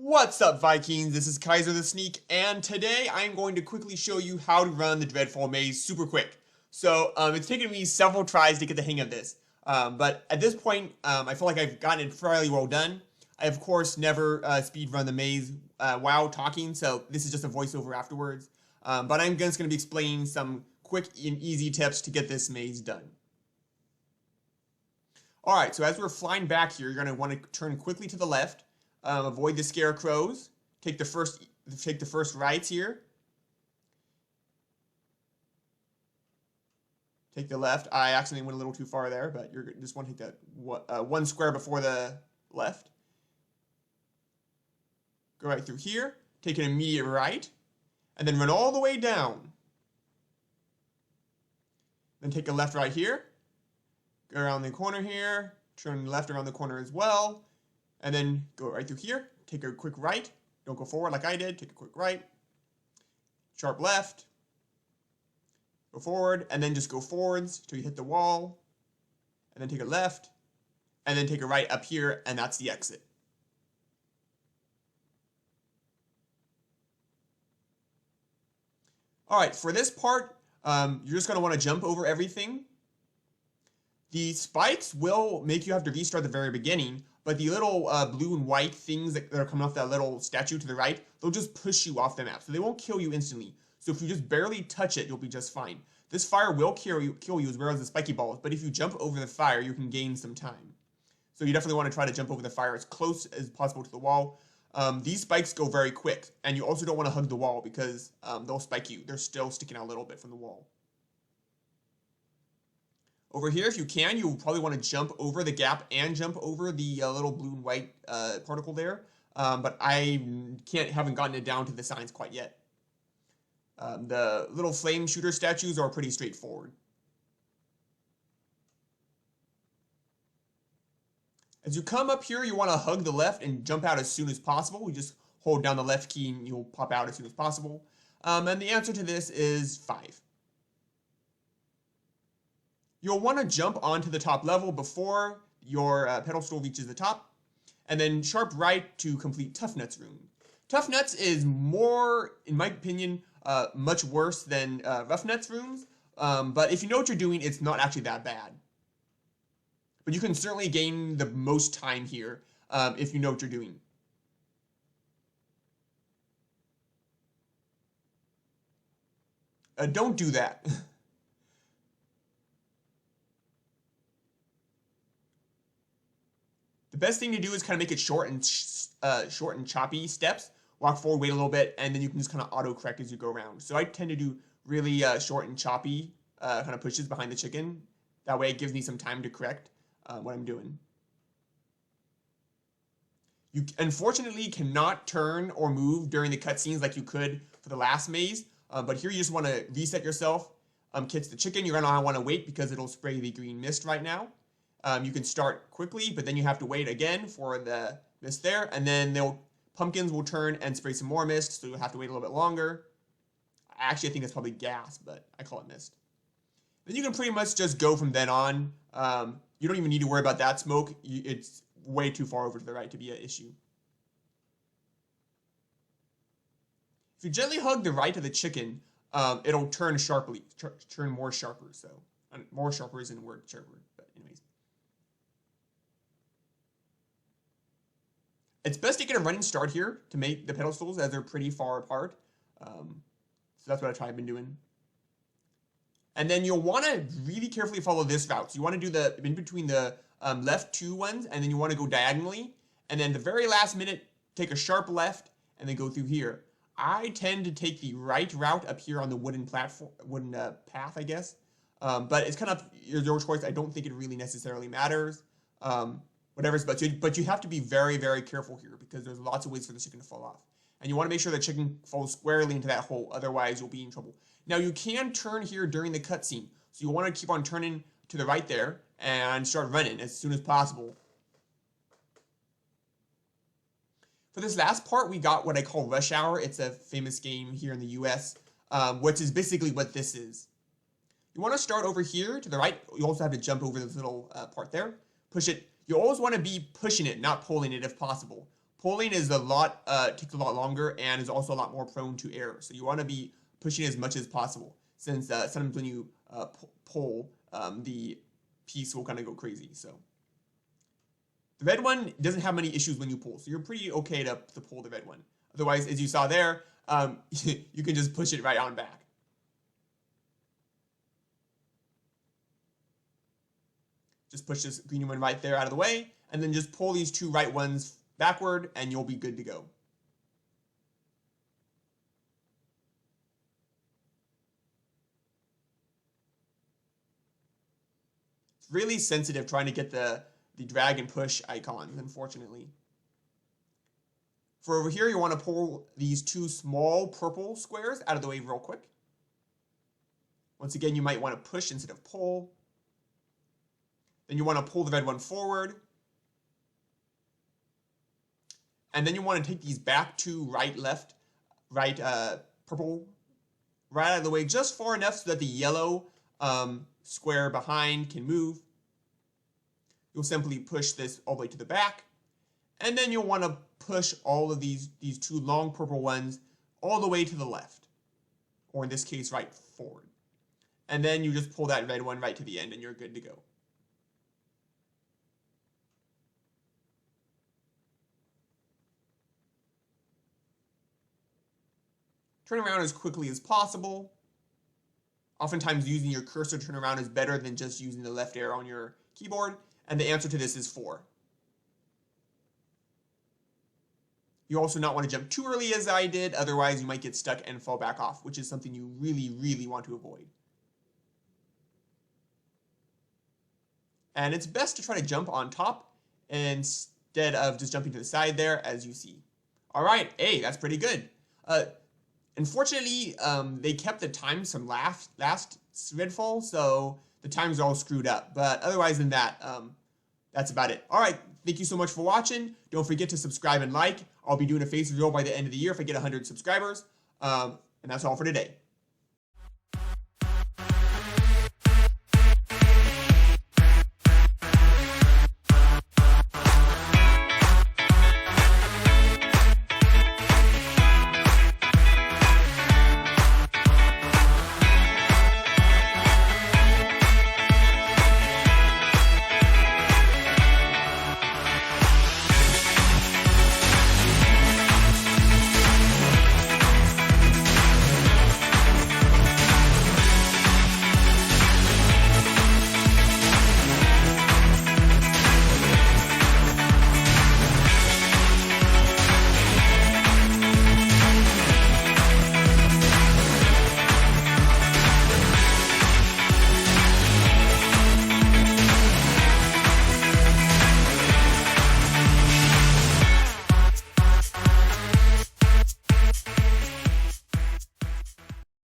What's up, Vikings? This is Kaiser the Sneak, and today I'm going to quickly show you how to run the Dreadfall maze super quick. It's taken me several tries to get the hang of this, but at this point, I feel like I've gotten it fairly well done. I, of course, never speed run the maze while talking, so this is just a voiceover afterwards. But I'm just going to be explaining some quick and easy tips to get this maze done. Alright, so as we're flying back here, you're going to want to turn quickly to the left. Avoid the scarecrows. Take the first rights here. Take the left. I accidentally went a little too far there, but you just want to take that one square before the left. Go right through here. Take an immediate right, and then run all the way down. Then take a left right here. Go around the corner here. Turn left around the corner as well. And then go right through here, take a quick right, don't go forward like I did, take a quick right, sharp left, go forward, and then just go forwards till you hit the wall, and then take a left, and then take a right up here, and that's the exit. Alright, for this part, you're just going to want to jump over everything. The spikes will make you have to restart the very beginning, but the little blue and white things that are coming off that little statue to the right, they'll just push you off the map. So they won't kill you instantly. So if you just barely touch it, you'll be just fine. This fire will kill you as well as the spiky balls, but if you jump over the fire, you can gain some time. So you definitely want to try to jump over the fire as close as possible to the wall. These spikes go very quick, and you also don't want to hug the wall because they'll spike you. They're still sticking out a little bit from the wall. Over here, if you can, you'll probably want to jump over the gap and jump over the little blue and white particle there. But I haven't gotten it down to the signs quite yet. The little flame shooter statues are pretty straightforward. As you come up here, you want to hug the left and jump out as soon as possible. You just hold down the left key and you'll pop out as soon as possible. And the answer to this is 5. You'll want to jump onto the top level before your pedestal reaches the top, and then sharp right to complete Tough Nuts room. Tough Nuts is more, in my opinion, much worse than Rough Nuts rooms, but if you know what you're doing, it's not actually that bad. But you can certainly gain the most time here if you know what you're doing. Don't do that. The best thing to do is kind of make it short and choppy steps. Walk forward, wait a little bit, and then you can just kind of auto-correct as you go around. So I tend to do really short and choppy kind of pushes behind the chicken. That way it gives me some time to correct what I'm doing. You unfortunately cannot turn or move during the cutscenes like you could for the last maze, but here you just want to reset yourself. Catch the chicken, you're going to want to wait because it'll spray the green mist right now. You can start quickly, but then you have to wait again for the mist there, and then pumpkins will turn and spray some more mist, so you'll have to wait a little bit longer. Actually, I think that's probably gas, but I call it mist. Then you can pretty much just go from then on. You don't even need to worry about that smoke. It's way too far over to the right to be an issue. If you gently hug the right of the chicken, it'll turn sharply, turn more sharper. So more sharper isn't a word, sharper, but anyways. It's best to get a running start here to make the pedestals as they're pretty far apart. So that's what I've been doing. And then you'll want to really carefully follow this route. So you want to do the in between the left 2 ones, and then you want to go diagonally. And then the very last minute, take a sharp left, and then go through here. I tend to take the right route up here on the wooden platform, path, I guess. But it's kind of your choice. I don't think it really necessarily matters. Whatever's, but you have to be very, very careful here because there's lots of ways for the chicken to fall off. And you want to make sure the chicken falls squarely into that hole, otherwise you'll be in trouble. Now you can turn here during the cutscene, so you want to keep on turning to the right there and start running as soon as possible. For this last part, we got what I call Rush Hour. It's a famous game here in the US, which is basically what this is. You want to start over here to the right. You also have to jump over this little part there. Push it. You always want to be pushing it, not pulling it if possible. Pulling is takes a lot longer and is also a lot more prone to error. So you want to be pushing as much as possible, since sometimes when you pull, the piece will kind of go crazy. So the red one doesn't have many issues when you pull, so you're pretty okay to pull the red one. Otherwise, as you saw there, you can just push it right on back. Just push this green one right there out of the way, and then just pull these two right ones backward, and you'll be good to go. It's really sensitive trying to get the drag and push icons, unfortunately. For over here, you want to pull these two small purple squares out of the way real quick. Once again, you might want to push instead of pull. Then you want to pull the red one forward. And then you want to take these back two right, left, right, purple, right out of the way just far enough so that the yellow square behind can move. You'll simply push this all the way to the back. And then you'll want to push all of these two long purple ones all the way to the left. Or in this case, right forward. And then you just pull that red one right to the end and you're good to go. Turn around as quickly as possible. Oftentimes using your cursor to turn around is better than just using the left arrow on your keyboard. And the answer to this is 4. You also not want to jump too early as I did, otherwise you might get stuck and fall back off, which is something you really, really want to avoid. And it's best to try to jump on top instead of just jumping to the side there, as you see. All right, hey, that's pretty good. Unfortunately, they kept the times from last Dreadfall, so the times are all screwed up. But otherwise than that, that's about it. All right, thank you so much for watching. Don't forget to subscribe and like. I'll be doing a face reveal by the end of the year if I get 100 subscribers. And that's all for today.